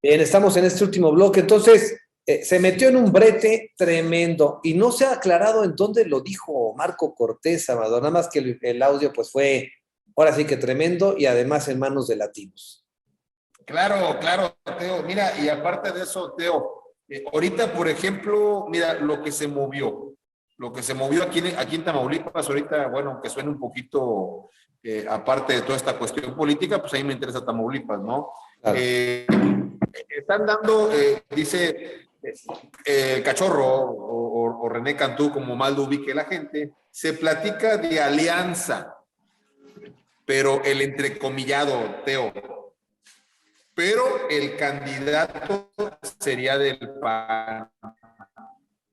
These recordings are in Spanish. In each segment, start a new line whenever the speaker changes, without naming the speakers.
Bien, estamos en este último bloque. Entonces, se metió en un brete tremendo y no se ha aclarado en dónde lo dijo Marco Cortés, Amador. Nada más que el audio pues fue, ahora sí que tremendo y además en manos de latinos.
Claro, claro, Teo. Mira, y aparte de eso, Teo, ahorita, por ejemplo, mira, lo que se movió aquí en Tamaulipas, ahorita, bueno, aunque suene un poquito, aparte de toda esta cuestión política, pues ahí me interesa Tamaulipas, ¿no?
Claro.
Están dando, dice Cachorro o René Cantú, como mal lo ubique la gente, se platica de alianza, pero el entrecomillado, Teo, pero el candidato sería del PAN.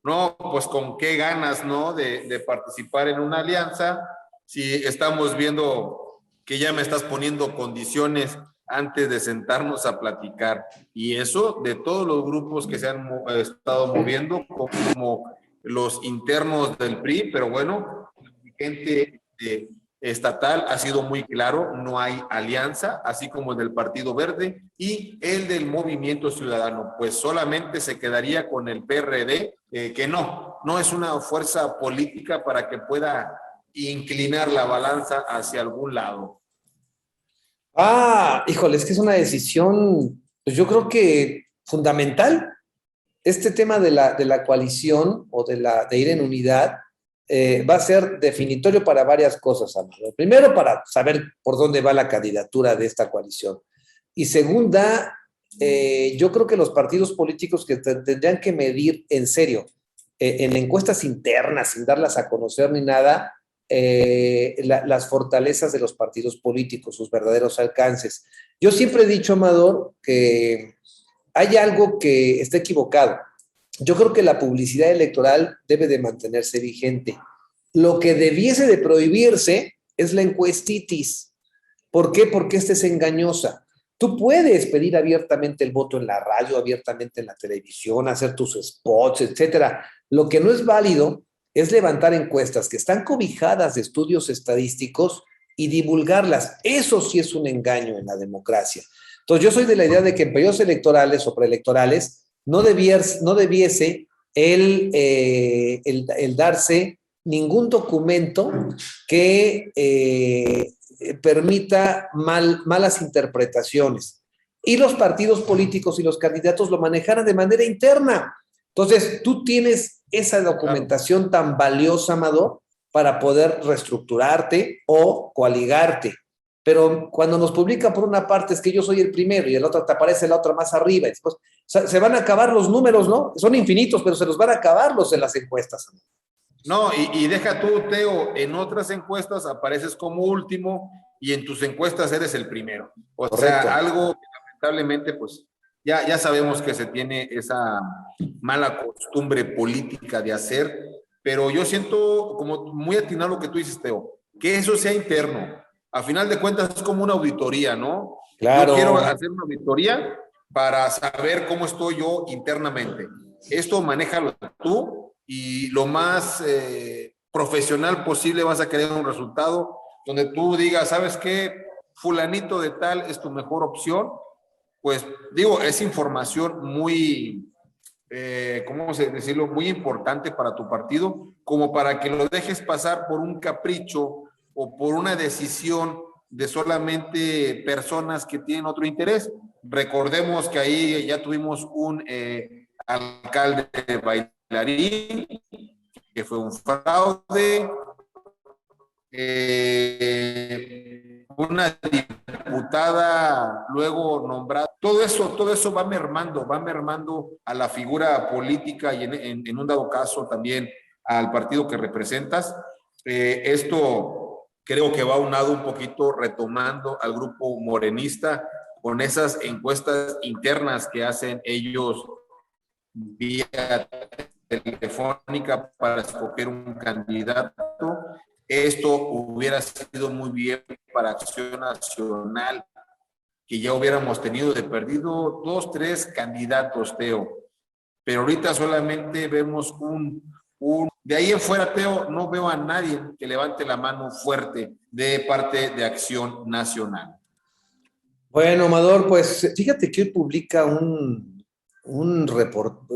No, pues con qué ganas, ¿no? De participar en una alianza, si estamos viendo que ya me estás poniendo condiciones antes de sentarnos a platicar. Y eso de todos los grupos que se han estado moviendo, como los internos del PRI, pero bueno, gente estatal ha sido muy claro, no hay alianza, así como el del Partido Verde y el del Movimiento Ciudadano, pues solamente se quedaría con el PRD, que no es una fuerza política para que pueda inclinar la balanza hacia algún lado.
Híjole, es que es una decisión, pues yo creo que fundamental. Este tema de la coalición o de ir en unidad va a ser definitorio para varias cosas, Amado. Primero, para saber por dónde va la candidatura de esta coalición. Y segunda, yo creo que los partidos políticos que tendrían que medir en serio, en encuestas internas, sin darlas a conocer ni nada, las fortalezas de los partidos políticos, sus verdaderos alcances. Yo siempre he dicho, Amador, que hay algo que está equivocado. Yo creo que la publicidad electoral debe de mantenerse vigente. Lo que debiese de prohibirse es la encuestitis. ¿Por qué? Porque esta es engañosa. Tú puedes pedir abiertamente el voto en la radio, abiertamente en la televisión, hacer tus spots, etcétera. Lo que no es válido es levantar encuestas que están cobijadas de estudios estadísticos y divulgarlas. Eso sí es un engaño en la democracia. Entonces, yo soy de la idea de que en periodos electorales o preelectorales no debiese el darse ningún documento que permita malas interpretaciones. Y los partidos políticos y los candidatos lo manejaran de manera interna. Entonces, tú tienes esa documentación tan valiosa, Amador, para poder reestructurarte o coaligarte. Pero cuando nos publican por una parte es que yo soy el primero y el otro te aparece la otra más arriba. Y después, o sea, se van a acabar los números, ¿no? Son infinitos, pero se los van a acabar los en las encuestas.
No, y deja tú, Teo, en otras encuestas apareces como último y en tus encuestas eres el primero. O
Correcto.
sea, algo que lamentablemente, pues, ya sabemos que se tiene esa mala costumbre política de hacer, pero yo siento como muy atinado lo que tú dices, Teo, que eso sea interno. A final de cuentas es como una auditoría, ¿no? Yo
Claro.
quiero hacer una auditoría para saber cómo estoy yo internamente. Esto manéjalo tú y lo más profesional posible vas a querer un resultado donde tú digas, ¿sabes qué? Fulanito de tal es tu mejor opción. Pues digo, es información muy, ¿cómo decirlo? Muy importante para tu partido, como para que lo dejes pasar por un capricho o por una decisión de solamente personas que tienen otro interés. Recordemos que ahí ya tuvimos un alcalde bailarín, que fue un fraude, una diputada luego nombrada. Todo eso va mermando a la figura política y en un dado caso también al partido que representas. Esto creo que va unado un poquito retomando al grupo morenista con esas encuestas internas que hacen ellos vía telefónica para escoger un candidato. Esto hubiera sido muy bien para Acción Nacional, que ya hubiéramos tenido de perdido 2, 3 candidatos, Teo. Pero ahorita solamente vemos de ahí en fuera, Teo, no veo a nadie que levante la mano fuerte de parte de Acción Nacional.
Bueno, Amador, pues fíjate que hoy publica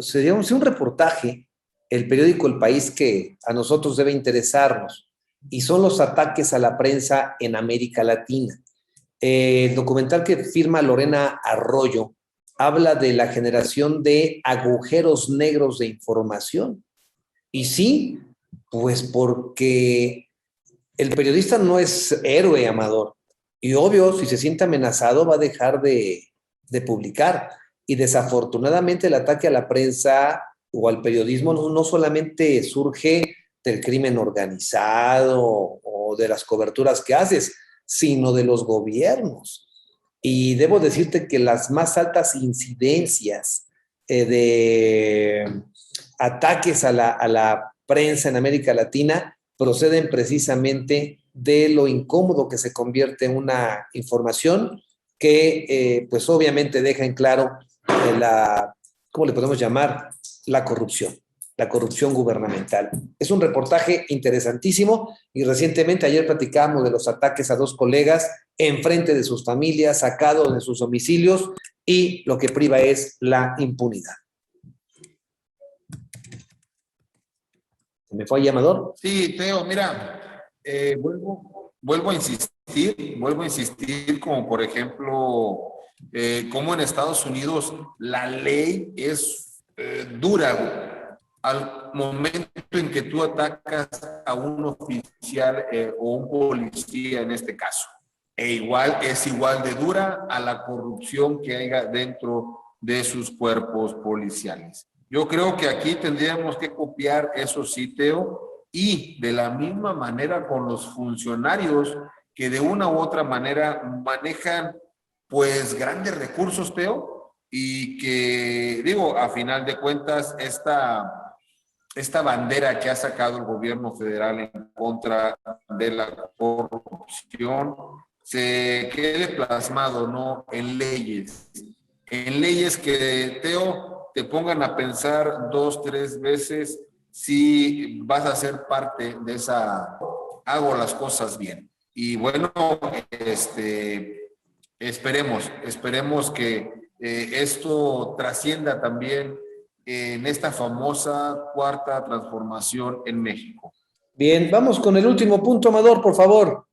sería un reportaje, el periódico El País, que a nosotros debe interesarnos, y son los ataques a la prensa en América Latina. El documental que firma Lorena Arroyo habla de la generación de agujeros negros de información. Y sí, pues porque el periodista no es héroe, Amador. Y obvio, si se siente amenazado, va a dejar de publicar. Y desafortunadamente el ataque a la prensa o al periodismo no solamente surge del crimen organizado o de las coberturas que haces, sino de los gobiernos. Y debo decirte que las más altas incidencias de ataques a la prensa en América Latina proceden precisamente de lo incómodo que se convierte en una información que pues obviamente deja en claro ¿cómo le podemos llamar? La corrupción gubernamental. Es un reportaje interesantísimo y recientemente ayer platicábamos de los ataques a dos colegas en frente de sus familias, sacados de sus domicilios y lo que priva es la impunidad. ¿Se me fue ahí, Amador?
Sí, Teo, mira, vuelvo a insistir como por ejemplo, como en Estados Unidos la ley es dura al momento en que tú atacas a un oficial o un policía en este caso. Es igual de dura a la corrupción que haya dentro de sus cuerpos policiales. Yo creo que aquí tendríamos que copiar eso, sí, Teo, y de la misma manera con los funcionarios que de una u otra manera manejan pues grandes recursos, Teo, y que digo, a final de cuentas, esta bandera que ha sacado el gobierno federal en contra de la corrupción se quede plasmado, ¿no? En leyes que, Teo, te pongan a pensar 2, 3 veces si vas a ser parte de esa, hago las cosas bien. Y bueno, esperemos que esto trascienda también en esta famosa cuarta transformación en México.
Bien, vamos con el último punto, Amador, por favor.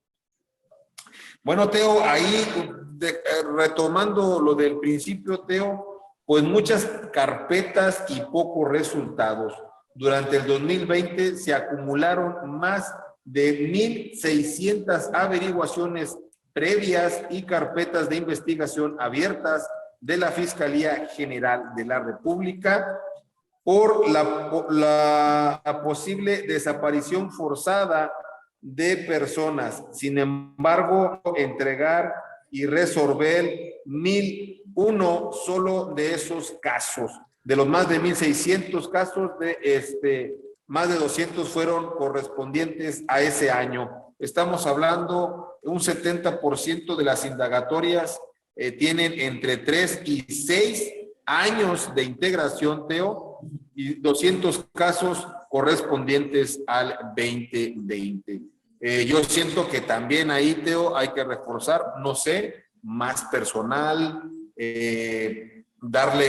Bueno, Teo, ahí retomando lo del principio, Teo, pues muchas carpetas y pocos resultados. Durante el 2020 se acumularon más de 1,600 averiguaciones previas y carpetas de investigación abiertas de la Fiscalía General de la República por la posible desaparición forzada de personas. Sin embargo, entregar y resolver 1,001 solo de esos casos. De los más de 1,600 casos, más de 200 fueron correspondientes a ese año. Estamos hablando de un 70% de las indagatorias tienen entre 3 y 6 años de integración, Teo, y 200 casos correspondientes al 2020. Yo siento que también ahí, Teo, hay que reforzar, no sé, más personal, darle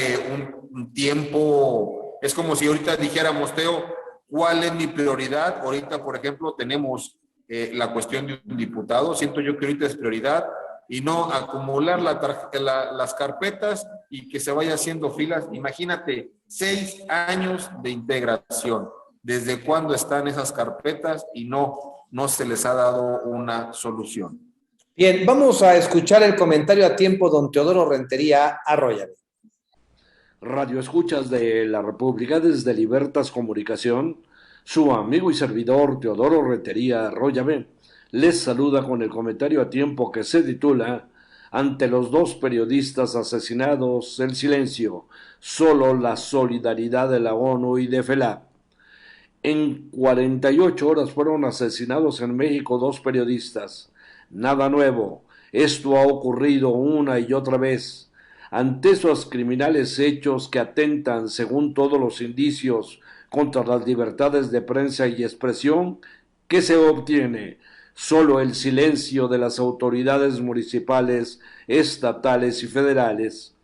un tiempo. Es como si ahorita dijéramos, Teo, ¿cuál es mi prioridad? Ahorita, por ejemplo, tenemos la cuestión de un diputado. Siento yo que ahorita es prioridad y no acumular las carpetas y que se vaya haciendo filas. Imagínate, 6 años de integración. ¿Desde cuándo están esas carpetas y no se les ha dado una solución?
Bien, vamos a escuchar el comentario a tiempo, don Teodoro Rentería Arroyo.
Radio Escuchas de la República desde Libertas Comunicación, su amigo y servidor Teodoro Rentería Arroyo les saluda con el comentario a tiempo que se titula Ante los dos periodistas asesinados, el silencio, solo la solidaridad de la ONU y de FELA. En 48 horas fueron asesinados en México 2 periodistas. Nada nuevo, esto ha ocurrido una y otra vez. Ante esos criminales hechos que atentan, según todos los indicios, contra las libertades de prensa y expresión, ¿qué se obtiene? Solo el silencio de las autoridades municipales, estatales y federales.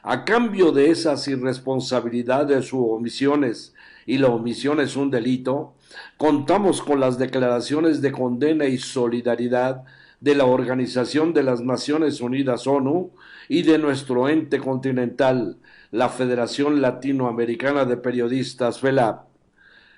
A cambio de esas irresponsabilidades u omisiones, y la omisión es un delito, contamos con las declaraciones de condena y solidaridad de la Organización de las Naciones Unidas ONU y de nuestro ente continental, la Federación Latinoamericana de Periodistas, FELAP.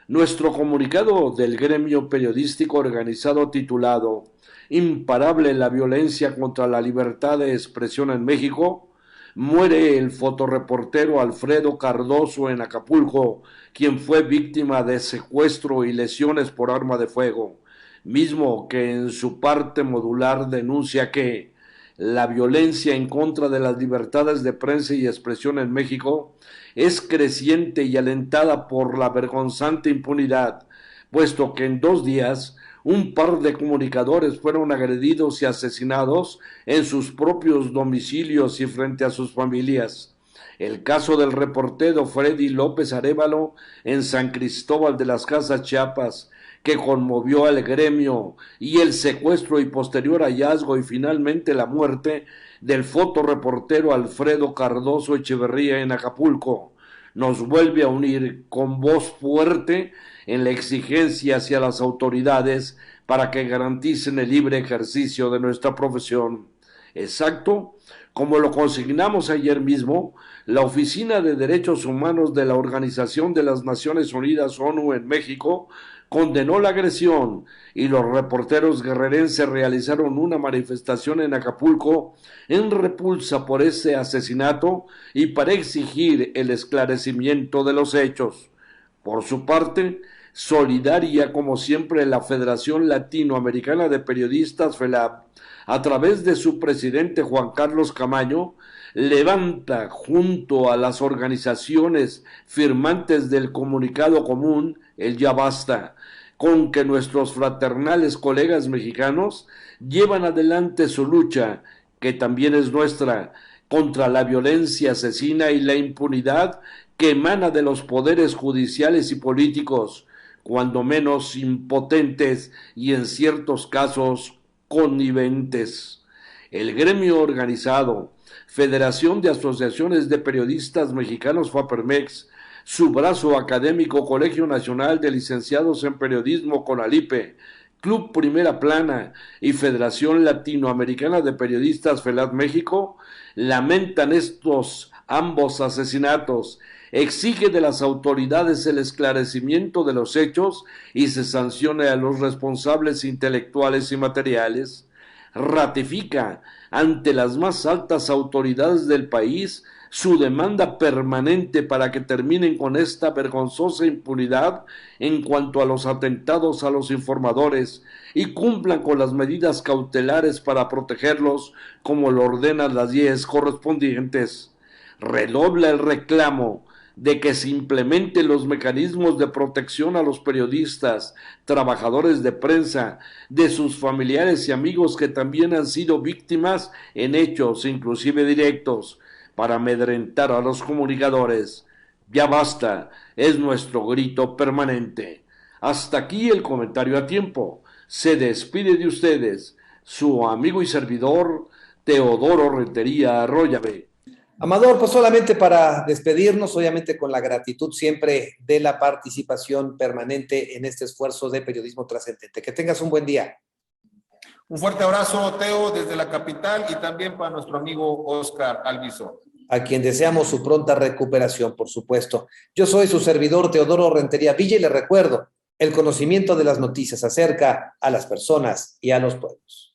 Nuestro comunicado del gremio periodístico organizado titulado Imparable la violencia contra la libertad de expresión en México, muere el fotoreportero Alfredo Cardoso en Acapulco, quien fue víctima de secuestro y lesiones por arma de fuego, mismo que en su parte modular denuncia que la violencia en contra de las libertades de prensa y expresión en México es creciente y alentada por la vergonzante impunidad, puesto que en 2 días un par de comunicadores fueron agredidos y asesinados en sus propios domicilios y frente a sus familias. El caso del reportero Freddy López Arévalo en San Cristóbal de las Casas, Chiapas, que conmovió al gremio, y el secuestro y posterior hallazgo y finalmente la muerte del fotoreportero Alfredo Cardoso Echeverría en Acapulco, nos vuelve a unir con voz fuerte en la exigencia hacia las autoridades para que garanticen el libre ejercicio de nuestra profesión. Exacto, como lo consignamos ayer mismo, la Oficina de Derechos Humanos de la Organización de las Naciones Unidas ONU en México condenó la agresión y los reporteros guerrerenses realizaron una manifestación en Acapulco en repulsa por ese asesinato y para exigir el esclarecimiento de los hechos. Por su parte, solidaria como siempre la Federación Latinoamericana de Periodistas, FELAP, a través de su presidente Juan Carlos Camaño, levanta junto a las organizaciones firmantes del comunicado común, el Ya Basta, con que nuestros fraternales colegas mexicanos llevan adelante su lucha, que también es nuestra, contra la violencia asesina y la impunidad que emana de los poderes judiciales y políticos, cuando menos impotentes y en ciertos casos conniventes. El gremio organizado, Federación de Asociaciones de Periodistas Mexicanos FAPERMEX, su brazo académico Colegio Nacional de Licenciados en Periodismo CONALIPE, Club Primera Plana y Federación Latinoamericana de Periodistas FELAP México, lamentan estos ambos asesinatos, exige de las autoridades el esclarecimiento de los hechos y se sancione a los responsables intelectuales y materiales, ratifica ante las más altas autoridades del país su demanda permanente para que terminen con esta vergonzosa impunidad en cuanto a los atentados a los informadores y cumplan con las medidas cautelares para protegerlos como lo ordenan las leyes correspondientes. Redobla el reclamo de que se implementen los mecanismos de protección a los periodistas, trabajadores de prensa, de sus familiares y amigos que también han sido víctimas en hechos, inclusive directos, para amedrentar a los comunicadores. Ya basta, es nuestro grito permanente. Hasta aquí el comentario a tiempo. Se despide de ustedes su amigo y servidor Teodoro Rentería Arroyave.
Amador, pues solamente para despedirnos, obviamente con la gratitud siempre de la participación permanente en este esfuerzo de periodismo trascendente. Que tengas un buen día.
Un fuerte abrazo, Teo, desde la capital y también para nuestro amigo Oscar Alviso.
A quien deseamos su pronta recuperación, por supuesto. Yo soy su servidor Teodoro Rentería Villa y le recuerdo, el conocimiento de las noticias acerca a las personas y a los pueblos.